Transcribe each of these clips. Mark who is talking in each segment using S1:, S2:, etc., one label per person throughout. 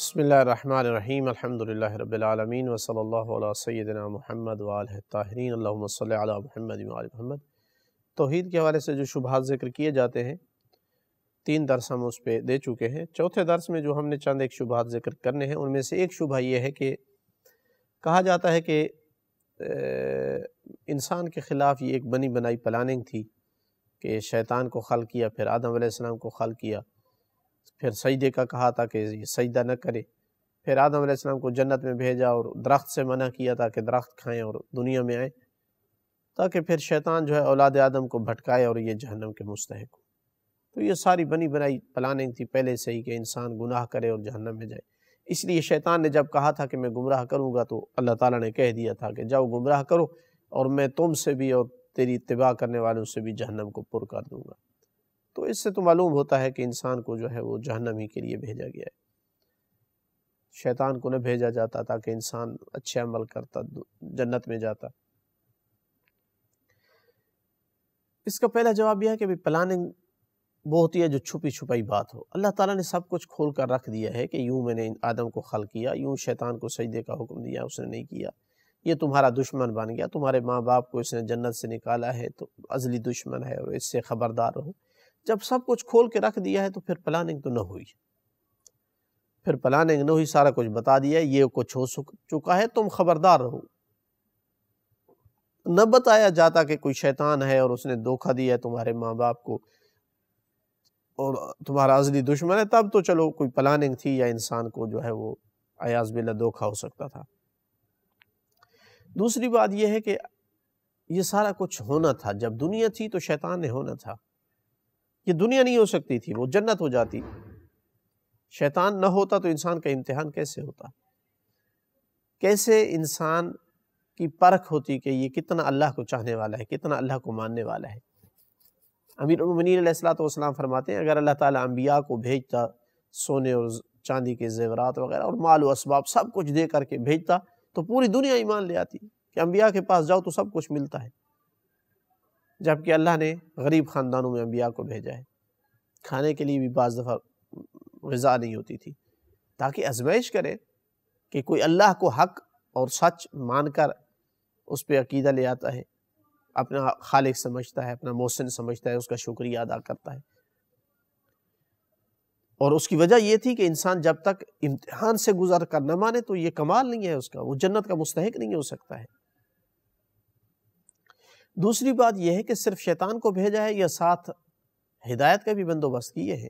S1: بسم اللہ الرحمن الرحیم الحمدللہ رب العالمین وصلی اللہ علی سیدنا محمد وآلہ الطاہرین اللہم صلی علی محمد وآل محمد۔ توحید کے حوالے سے جو شبہات ذکر کیے جاتے ہیں 3 درس ہم اس پہ دے چکے ہیں۔ چوتھے درس میں جو ہم نے چند ایک شبہات ذکر کرنے ہیں ان میں سے ایک شبہ یہ ہے کہ کہا جاتا ہے کہ انسان کے خلاف یہ ایک بنی بنائی پلاننگ تھی کہ شیطان کو خلق کیا، پھر آدم علیہ السلام کو خلق کیا، پھر سجدے کا کہا تھا کہ یہ سجدہ نہ کرے، پھر آدم علیہ السلام کو جنت میں بھیجا اور درخت سے منع کیا تھا کہ درخت کھائیں اور دنیا میں آئیں، تاکہ پھر شیطان جو ہے اولاد آدم کو بھٹکائے اور یہ جہنم کے مستحق ہو۔ تو یہ ساری بنی بنائی پلاننگ تھی پہلے سے ہی کہ انسان گناہ کرے اور جہنم میں جائے۔ اس لیے شیطان نے جب کہا تھا کہ میں گمراہ کروں گا تو اللہ تعالیٰ نے کہہ دیا تھا کہ جاؤ گمراہ کرو اور میں تم سے بھی اور تیری اتباع کرنے والوں سے بھی جہنم کو پر کر دوں گا۔ تو اس سے تو معلوم ہوتا ہے کہ انسان کو جو ہے وہ جہنم ہی کے لیے بھیجا گیا ہے۔ شیطان کو نہ بھیجا جاتا تاکہ انسان اچھے عمل کرتا جنت میں جاتا۔ اس کا پہلا جواب یہ ہے کہ پلاننگ وہ ہوتی ہے جو چھپی چھپائی بات ہو۔ اللہ تعالیٰ نے سب کچھ کھول کر رکھ دیا ہے کہ یوں میں نے آدم کو خلق کیا، یوں شیطان کو سجدے کا حکم دیا، اس نے نہیں کیا، یہ تمہارا دشمن بن گیا، تمہارے ماں باپ کو اس نے جنت سے نکالا ہے تو ازلی دشمن ہے اور اس سے خبردار رہو۔ جب سب کچھ کھول کے رکھ دیا ہے تو پھر پلاننگ تو نہ ہوئی، پھر پلاننگ نہ ہوئی، سارا کچھ بتا دیا ہے، یہ کچھ ہو چکا ہے، تم خبردار رہو۔ نہ بتایا جاتا کہ کوئی شیطان ہے اور اس نے دھوکہ دیا ہے تمہارے ماں باپ کو اور تمہارا ازلی دشمن ہے، تب تو چلو کوئی پلاننگ تھی یا انسان کو جو ہے وہ عیاذ باللہ دھوکہ ہو سکتا تھا۔ دوسری بات یہ ہے کہ یہ سارا کچھ ہونا تھا، جب دنیا تھی تو شیطان نے ہونا تھا، یہ دنیا نہیں ہو سکتی تھی، وہ جنت ہو جاتی۔ شیطان نہ ہوتا تو انسان کا امتحان کیسے ہوتا، کیسے انسان کی پرکھ ہوتی کہ یہ کتنا اللہ کو چاہنے والا ہے، کتنا اللہ کو ماننے والا ہے۔ امیر المومنین علیہ السلام فرماتے ہیں اگر اللہ تعالیٰ انبیاء کو بھیجتا سونے اور چاندی کے زیورات وغیرہ اور مال و اسباب سب کچھ دے کر کے بھیجتا تو پوری دنیا ایمان لے آتی کہ انبیاء کے پاس جاؤ تو سب کچھ ملتا ہے، جبکہ اللہ نے غریب خاندانوں میں انبیاء کو بھیجا ہے۔ کھانے کے لیے بھی بعض دفعہ غذا نہیں ہوتی تھی تاکہ آزمائش کرے کہ کوئی اللہ کو حق اور سچ مان کر اس پہ عقیدہ لے آتا ہے، اپنا خالق سمجھتا ہے، اپنا محسن سمجھتا ہے، اس کا شکریہ ادا کرتا ہے۔ اور اس کی وجہ یہ تھی کہ انسان جب تک امتحان سے گزر کر نہ مانے تو یہ کمال نہیں ہے اس کا، وہ جنت کا مستحق نہیں ہو سکتا ہے۔ دوسری بات یہ ہے کہ صرف شیطان کو بھیجا ہے یا ساتھ ہدایت کا بھی بندوبست کیے ہیں،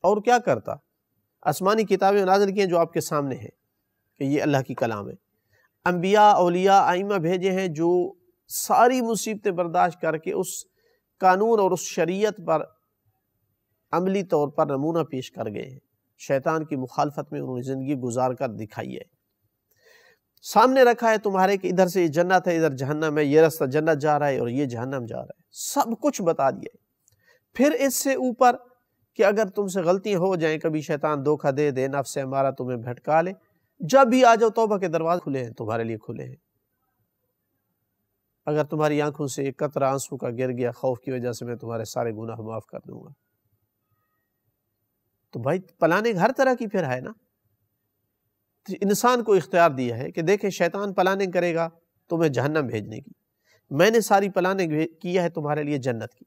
S1: اور کیا کرتا؟ آسمانی کتابیں نازل کی ہیں جو آپ کے سامنے ہیں کہ یہ اللہ کی کلام ہے، انبیاء، اولیاء، ائمہ بھیجے ہیں جو ساری مصیبتیں برداشت کر کے اس قانون اور اس شریعت پر عملی طور پر نمونہ پیش کر گئے ہیں، شیطان کی مخالفت میں انہوں نے زندگی گزار کر دکھائی ہے، سامنے رکھا ہے تمہارے کہ ادھر سے یہ جنت ہے، ادھر جہنم ہے، یہ رستہ جنت جا رہا ہے اور یہ جہنم جا رہا ہے، سب کچھ بتا دیا ہے۔ پھر اس سے اوپر کہ اگر تم سے غلطیاں ہو جائیں، کبھی شیطان دھوکہ دے دے، نفس ہمارا تمہیں بھٹکا لے، جب بھی آ جاؤ توبہ کے دروازے کھلے ہیں، تمہارے لیے کھلے ہیں۔ اگر تمہاری آنکھوں سے ایک قطرہ آنسو کا گر گیا خوف کی وجہ سے، میں تمہارے سارے گناہ معاف کر دوں گا۔ تو بھائی پلاننگ ہر طرح کی پھر ہے نا، انسان کو اختیار دیا ہے کہ دیکھیں شیطان پلاننگ کرے گا تمہیں جہنم بھیجنے کی، میں نے ساری پلاننگ کیا ہے تمہارے لیے جنت کی،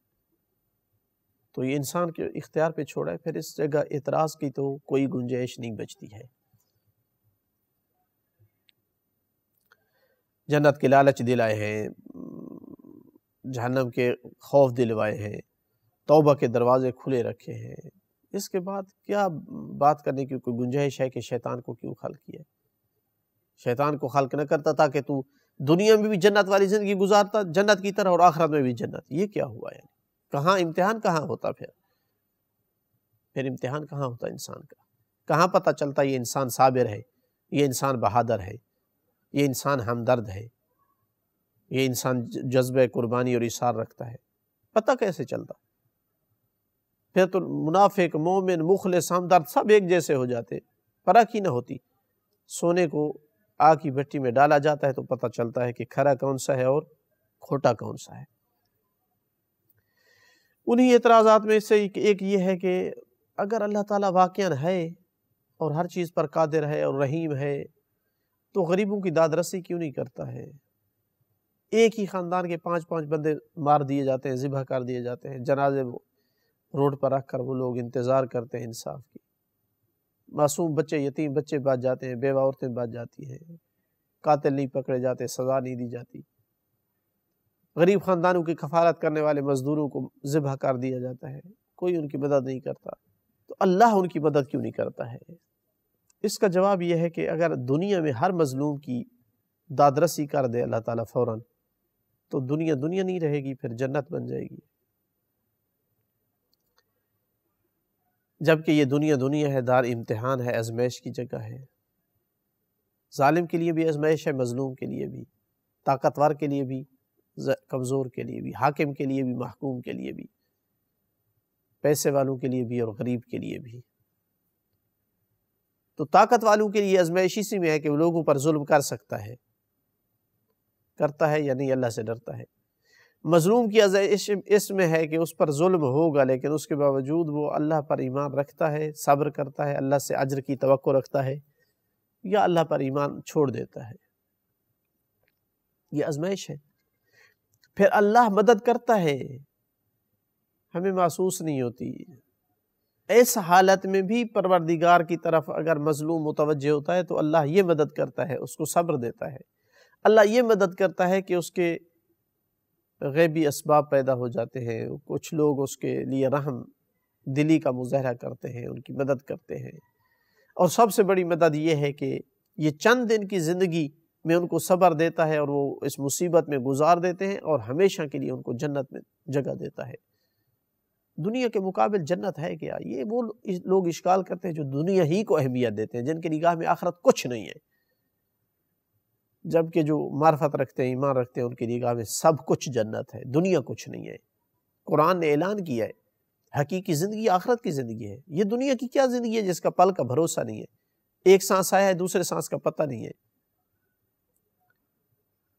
S1: تو یہ انسان کے اختیار پہ چھوڑا ہے، پھر اس جگہ اعتراض کی تو کوئی گنجائش نہیں بچتی ہے۔ جنت کے لالچ دلائے ہیں، جہنم کے خوف دلوائے ہیں، توبہ کے دروازے کھلے رکھے ہیں، اس کے بعد کیا بات کرنے کی کوئی گنجائش ہے کہ شیطان کو کیوں خلق کیا؟ شیطان کو خلق نہ کرتا تھا کہ تو دنیا میں بھی جنت والی زندگی گزارتا جنت کی طرح اور آخرت میں بھی جنت، یہ کیا ہوا یعنی؟ کہاں امتحان کہاں ہوتا؟ پھر امتحان کہاں ہوتا انسان کا؟ کہاں پتہ چلتا یہ انسان صابر ہے، یہ انسان بہادر ہے، یہ انسان ہمدرد ہے، یہ انسان جذبہ قربانی اور ایثار رکھتا ہے؟ پتہ کیسے چلتا؟ پھر تو منافق، مومن، مخلص، ہمدرد سب ایک جیسے ہو جاتے، فرق ہی نہ ہوتی۔ سونے کو آگ کی بھٹی میں ڈالا جاتا ہے تو پتہ چلتا ہے کہ کھرا کون سا ہے اور کھوٹا کون سا ہے۔ انہی اعتراضات میں سے ایک یہ ہے کہ اگر اللہ تعالیٰ واقعاً ہے اور ہر چیز پر قادر ہے اور رحیم ہے، تو غریبوں کی داد رسی کیوں نہیں کرتا ہے؟ ایک ہی خاندان کے 5 بندے مار دیے جاتے ہیں، ذبح کر دیے جاتے ہیں، جنازے روڈ پر رکھ کر وہ لوگ انتظار کرتے ہیں انصاف کی، معصوم بچے، یتیم بچے بچ جاتے ہیں، بیوہ عورتیں بچ جاتی ہیں، قاتل نہیں پکڑے جاتے، سزا نہیں دی جاتی، غریب خاندانوں کی کفالت کرنے والے مزدوروں کو ذبح کر دیا جاتا ہے، کوئی ان کی مدد نہیں کرتا، تو اللہ ان کی مدد کیوں نہیں کرتا ہے؟ اس کا جواب یہ ہے کہ اگر دنیا میں ہر مظلوم کی دادرسی کر دے اللہ تعالیٰ فوراً، تو دنیا نہیں رہے گی، پھر جنت بن جائے گی۔ جبکہ یہ دنیا ہے، دار امتحان ہے، آزمائش کی جگہ ہے، ظالم کے لیے بھی آزمائش ہے، مظلوم کے لیے بھی، طاقتور کے لیے بھی، کمزور کے لیے بھی، حاکم کے لیے بھی، محکوم کے لیے بھی، پیسے والوں کے لیے بھی اور غریب کے لیے بھی۔ تو طاقت والوں کے لیے آزمائش اسی میں ہے کہ وہ لوگوں پر ظلم کر سکتا ہے، کرتا ہے یا نہیں، اللہ سے ڈرتا ہے۔ مظلوم کی آزمائش اس میں ہے کہ اس پر ظلم ہوگا، لیکن اس کے باوجود وہ اللہ پر ایمان رکھتا ہے، صبر کرتا ہے، اللہ سے اجر کی توقع رکھتا ہے، یا اللہ پر ایمان چھوڑ دیتا ہے۔ یہ آزمائش ہے۔ پھر اللہ مدد کرتا ہے، ہمیں محسوس نہیں ہوتی۔ اس حالت میں بھی پروردگار کی طرف اگر مظلوم متوجہ ہوتا ہے تو اللہ یہ مدد کرتا ہے، اس کو صبر دیتا ہے، اللہ یہ مدد کرتا ہے کہ اس کے غیبی اسباب پیدا ہو جاتے ہیں، کچھ لوگ اس کے لیے رحم دلی کا مظاہرہ کرتے ہیں، ان کی مدد کرتے ہیں، اور سب سے بڑی مدد یہ ہے کہ یہ چند دن کی زندگی میں ان کو صبر دیتا ہے اور وہ اس مصیبت میں گزار دیتے ہیں اور ہمیشہ کے لیے ان کو جنت میں جگہ دیتا ہے۔ دنیا کے مقابل جنت ہے کیا؟ یہ وہ لوگ اشکال کرتے ہیں جو دنیا ہی کو اہمیت دیتے ہیں، جن کی نگاہ میں آخرت کچھ نہیں ہے، جبکہ جو معرفت رکھتے ہیں، ایمان رکھتے ہیں، ان کی نگاہ میں سب کچھ جنت ہے، دنیا کچھ نہیں ہے۔ قرآن نے اعلان کیا ہے حقیقی زندگی آخرت کی زندگی ہے۔ یہ دنیا کی کیا زندگی ہے جس کا پل کا بھروسہ نہیں ہے، ایک سانس آیا ہے دوسرے سانس کا پتہ نہیں ہے۔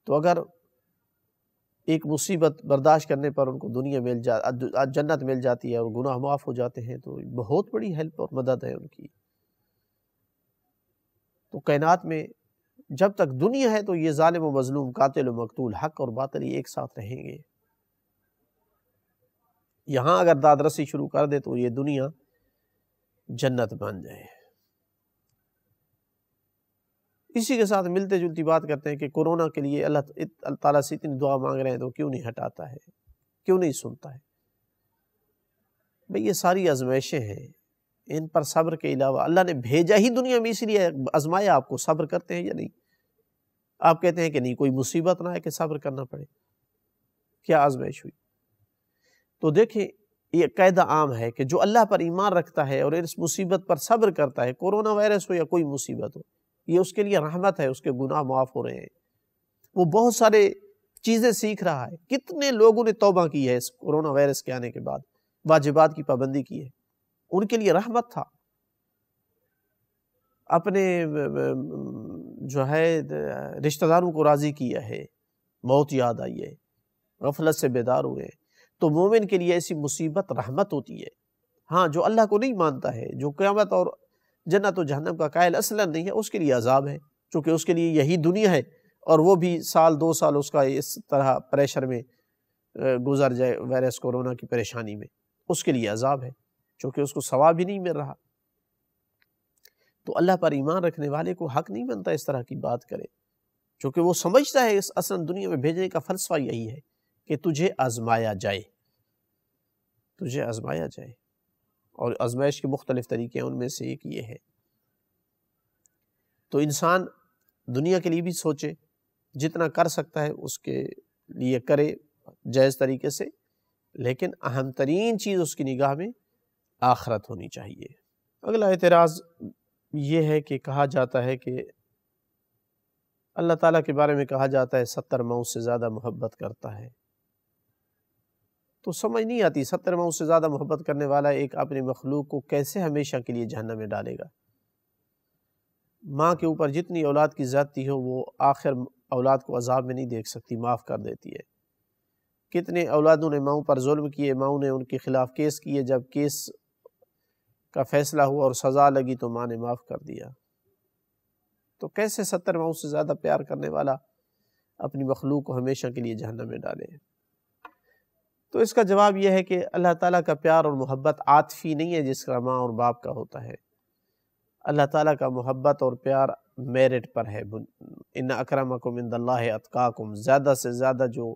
S1: تو اگر ایک مصیبت برداشت کرنے پر ان کو دنیا جنت مل جاتی ہے اور گناہ معاف ہو جاتے ہیں تو بہت بڑی ہیلپ اور مدد ہے ان کی۔ تو کائنات میں جب تک دنیا ہے تو یہ ظالم و مظلوم، قاتل و مقتول، حق اور باطل ایک ساتھ رہیں گے۔ یہاں اگر دادرسی شروع کر دے تو یہ دنیا جنت بن جائے۔ اسی کے ساتھ ملتے جلتی بات کرتے ہیں کہ کورونا کے لیے اللہ تعالیٰ سے اتنی دعا مانگ رہے ہیں تو کیوں نہیں ہٹاتا ہے، کیوں نہیں سنتا ہے؟ بھئی یہ ساری آزمائشیں ہیں، ان پر صبر کے علاوہ اللہ نے بھیجا ہی دنیا میں اس لیے آزمایا آپ کو، صبر کرتے ہیں یا نہیں؟ آپ کہتے ہیں کہ نہیں، کوئی مصیبت نہ ہے کہ صبر کرنا پڑے، کیا آزمائش ہوئی؟ تو دیکھیں یہ قاعدہ عام ہے کہ جو اللہ پر ایمان رکھتا ہے اور اس مصیبت پر صبر کرتا ہے، کورونا وائرس ہو یا کوئی مصیبت ہو، یہ اس کے لیے رحمت ہے، اس کے گناہ معاف ہو رہے ہیں، وہ بہت سارے چیزیں سیکھ رہا ہے۔ کتنے لوگوں نے توبہ کی ہے اس کورونا وائرس کے آنے کے بعد، واجبات کی پابندی کی ہے، ان کے لیے رحمت تھا۔ اپنے جو ہے رشتہ داروں کو راضی کیا ہے، موت یاد آئی ہے، غفلت سے بیدار ہوئے، تو مومن کے لیے ایسی مصیبت رحمت ہوتی ہے۔ ہاں، جو اللہ کو نہیں مانتا ہے، جو قیامت اور جنت و جہنم کا قائل اصلا نہیں ہے، اس کے لیے عذاب ہے، چونکہ اس کے لیے یہی دنیا ہے، اور وہ بھی سال 2 سال اس کا اس طرح پریشر میں گزر جائے، وائرس کورونا کی پریشانی میں، اس کے لیے عذاب ہے، چونکہ اس کو ثواب ہی نہیں مل رہا۔ تو اللہ پر ایمان رکھنے والے کو حق نہیں بنتا اس طرح کی بات کرے، چونکہ وہ سمجھتا ہے اس اصل دنیا میں بھیجنے کا فلسفہ یہی ہے کہ تجھے آزمایا جائے، تجھے آزمایا جائے، اور آزمائش کے مختلف طریقے ہیں، ان میں سے ایک یہ ہے۔ تو انسان دنیا کے لیے بھی سوچے، جتنا کر سکتا ہے اس کے لیے کرے جائز طریقے سے، لیکن اہم ترین چیز اس کی نگاہ میں آخرت ہونی چاہیے۔ اگلا اعتراض یہ ہے کہ کہا جاتا ہے کہ اللہ تعالیٰ کے بارے میں کہا جاتا ہے 70 مئو سے زیادہ محبت کرتا ہے، تو سمجھ نہیں آتی 70 مئو سے زیادہ محبت کرنے والا ایک اپنی مخلوق کو کیسے ہمیشہ کے لیے جہنم میں ڈالے گا؟ ماں کے اوپر جتنی اولاد کی زیادتی ہو وہ آخر اولاد کو عذاب میں نہیں دیکھ سکتی، معاف کر دیتی ہے۔ کتنے اولادوں نے ماؤں پر ظلم کیے، ماؤں نے ان کے خلاف کیس کیے، جب کیس کا فیصلہ ہوا اور سزا لگی تو ماں نے معاف کر دیا، تو کیسے 70 ماؤں سے زیادہ پیار کرنے والا اپنی مخلوق کو ہمیشہ کے لیے جہنم میں ڈالے؟ تو اس کا جواب یہ ہے کہ اللہ تعالیٰ کا پیار اور محبت عاطفی نہیں ہے جس کا ماں اور باپ کا ہوتا ہے۔ اللہ تعالیٰ کا محبت اور پیار میرٹ پر ہے۔ ان اکرمکم عند اللہ اتقاکم، زیادہ سے زیادہ جو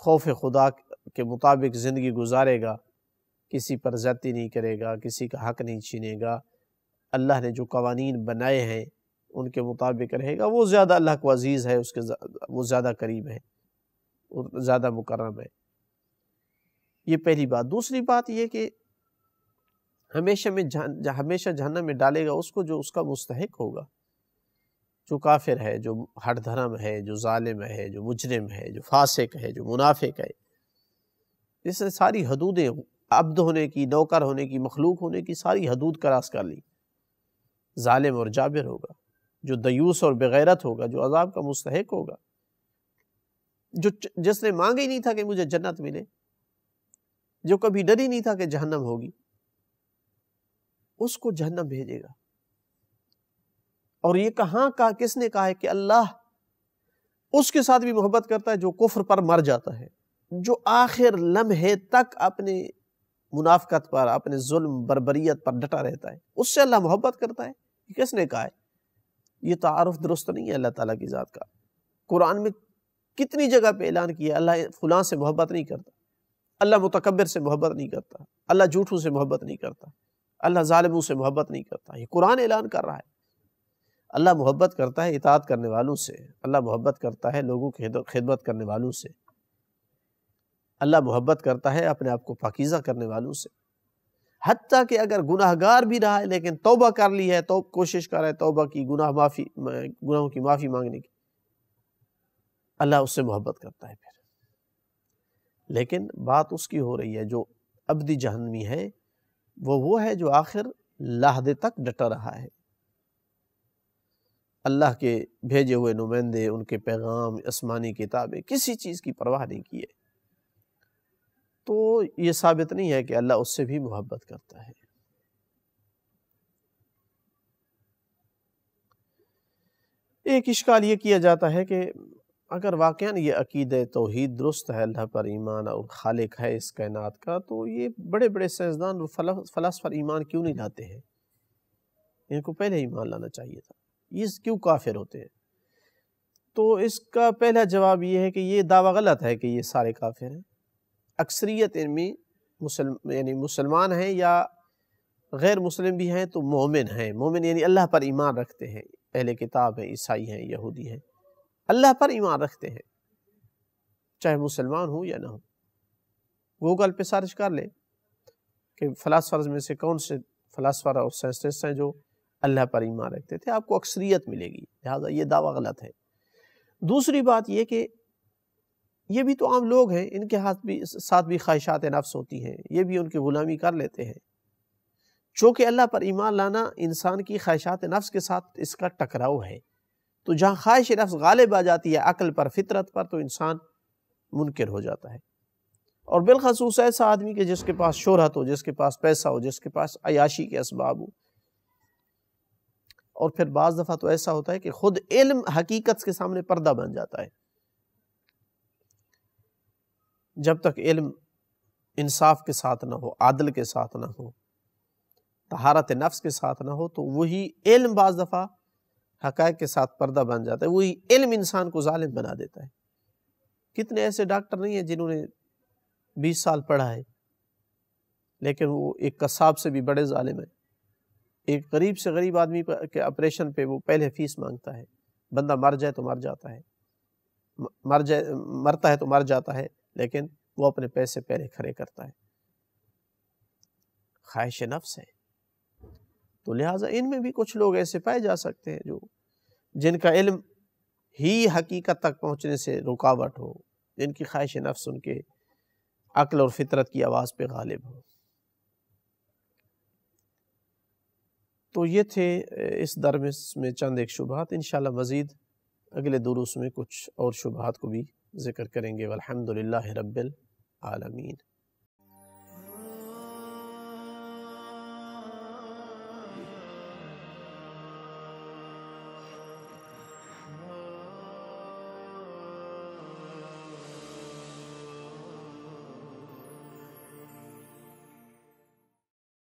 S1: خوف خدا کے مطابق زندگی گزارے گا، کسی پر زیادتی نہیں کرے گا، کسی کا حق نہیں چھینے گا، اللہ نے جو قوانین بنائے ہیں ان کے مطابق رہے گا، وہ زیادہ اللہ کو عزیز ہے، وہ زیادہ قریب ہے، وہ زیادہ مکرم ہے۔ یہ پہلی بات۔ دوسری بات یہ کہ ہمیشہ جہنم میں ڈالے گا اس کو جو اس کا مستحق ہوگا، جو کافر ہے، جو ہٹ دھرم ہے، جو ظالم ہے، جو مجرم ہے، جو فاسق ہے، جو منافق ہے، جس نے ساری حدودیں عبد ہونے کی، نوکر ہونے کی، مخلوق ہونے کی ساری حدود کراس کر لی، ظالم اور جابر ہوگا، جو دیوس اور بغیرت ہوگا، جو عذاب کا مستحق ہوگا، جس نے مانگا ہی نہیں تھا کہ مجھے جنت ملے، جو کبھی ڈر ہی نہیں تھا کہ جہنم ہوگی، اس کو جہنم بھیجے گا۔ اور یہ کس نے کہا ہے کہ اللہ اس کے ساتھ بھی محبت کرتا ہے جو کفر پر مر جاتا ہے، جو آخر لمحے تک اپنے منافقت پر، اپنے ظلم بربریت پر ڈٹا رہتا ہے، اس سے اللہ محبت کرتا ہے۔ یہ کس نے کہا ہے؟ یہ تعارف درست نہیں ہے اللہ تعالیٰ کی ذات کا۔ قرآن میں کتنی جگہ پہ اعلان کیا اللہ فلاں سے محبت نہیں کرتا، اللہ متکبر سے محبت نہیں کرتا، اللہ جھوٹوں سے محبت نہیں کرتا، اللہ ظالموں سے محبت نہیں کرتا۔ یہ قرآن اعلان کر رہا ہے۔ اللہ محبت کرتا ہے اطاعت کرنے والوں سے، اللہ محبت کرتا ہے لوگوں کی خدمت کرنے والوں سے، اللہ محبت کرتا ہے اپنے آپ کو پاکیزہ کرنے والوں سے، حتیٰ کہ اگر گناہگار بھی رہا ہے لیکن توبہ کر لی ہے، تو کوشش کر رہا ہے توبہ کی، گناہوں کی معافی مانگنے کی، اللہ اس سے محبت کرتا ہے۔ پھر لیکن بات اس کی ہو رہی ہے جو ابدی جہنمی ہے، وہ ہے جو آخر لحظے تک ڈٹا رہا ہے، اللہ کے بھیجے ہوئے نمائندے، ان کے پیغام، آسمانی کتابیں، کسی چیز کی پرواہ نہیں کیے، تو یہ ثابت نہیں ہے کہ اللہ اس سے بھی محبت کرتا ہے۔ ایک اشکال یہ کیا جاتا ہے کہ اگر واقعاً یہ عقیدہ توحید درست ہے، اللہ پر ایمان اور خالق ہے اس کائنات کا، تو یہ بڑے بڑے سائنسدان اور فلاسفہ ایمان کیوں نہیں لاتے ہیں؟ ان کو پہلے ایمان لانا چاہیے تھا، یہ کیوں کافر ہوتے ہیں؟ تو اس کا پہلا جواب یہ ہے کہ یہ دعویٰ غلط ہے کہ یہ سارے کافر ہیں۔ اکثریت ان میں یعنی مسلمان ہیں یا غیر مسلم بھی ہیں تو مومن ہیں۔ مومن یعنی اللہ پر ایمان رکھتے ہیں، اہل کتاب ہیں، عیسائی ہیں، یہودی ہیں، اللہ پر ایمان رکھتے ہیں، چاہے مسلمان ہوں یا نہ ہوں۔ گوگل پہ سرچ کر لے کہ فلاسفرز میں سے کون سے فلاسفر اور سائنسسٹ ہیں جو اللہ پر ایمان رکھتے تھے، آپ کو اکثریت ملے گی، لہٰذا یہ دعویٰ غلط ہے۔ دوسری بات یہ کہ یہ بھی تو عام لوگ ہیں، ان کے ساتھ بھی خواہشات نفس ہوتی ہیں، یہ بھی ان کی غلامی کر لیتے ہیں۔ چونکہ اللہ پر ایمان لانا انسان کی خواہشات نفس کے ساتھ اس کا ٹکراؤ ہے، تو جہاں خواہش نفس غالب آ جاتی ہے عقل پر، فطرت پر، تو انسان منکر ہو جاتا ہے۔ اور بالخصوص ایسا آدمی کہ جس کے پاس شہرت ہو، جس کے پاس پیسہ ہو، جس کے پاس عیاشی کے اسباب ہو، اور پھر بعض دفعہ تو ایسا ہوتا ہے کہ خود علم حقیقت کے سامنے پردہ بن جاتا ہے۔ جب تک علم انصاف کے ساتھ نہ ہو، عدل کے ساتھ نہ ہو، طہارت نفس کے ساتھ نہ ہو، تو وہی علم بعض دفعہ حقائق کے ساتھ پردہ بن جاتا ہے، وہی علم انسان کو ظالم بنا دیتا ہے۔ کتنے ایسے ڈاکٹر نہیں ہیں جنہوں نے 20 سال پڑھا ہے لیکن وہ ایک قصاب سے بھی بڑے ظالم ہیں۔ ایک غریب سے غریب آدمی کے آپریشن پہ وہ پہلے فیس مانگتا ہے، بندہ مر جائے تو مر جاتا ہے، مرتا ہے تو مر جاتا ہے، لیکن وہ اپنے پیسے پہلے کھڑے کرتا ہے۔ خواہش نفس ہے۔ تو لہٰذا ان میں بھی کچھ لوگ ایسے پائے جا سکتے ہیں جن کا علم ہی حقیقت تک پہنچنے سے رکاوٹ ہو، جن کی خواہش نفس ان کے عقل اور فطرت کی آواز پہ غالب ہو۔ تو یہ تھے اس درس میں چند ایک شبہات، انشاءاللہ مزید اگلے دروس میں کچھ اور شبہات کو بھی ذکر کریں گے۔ والحمدللہ رب العالمین۔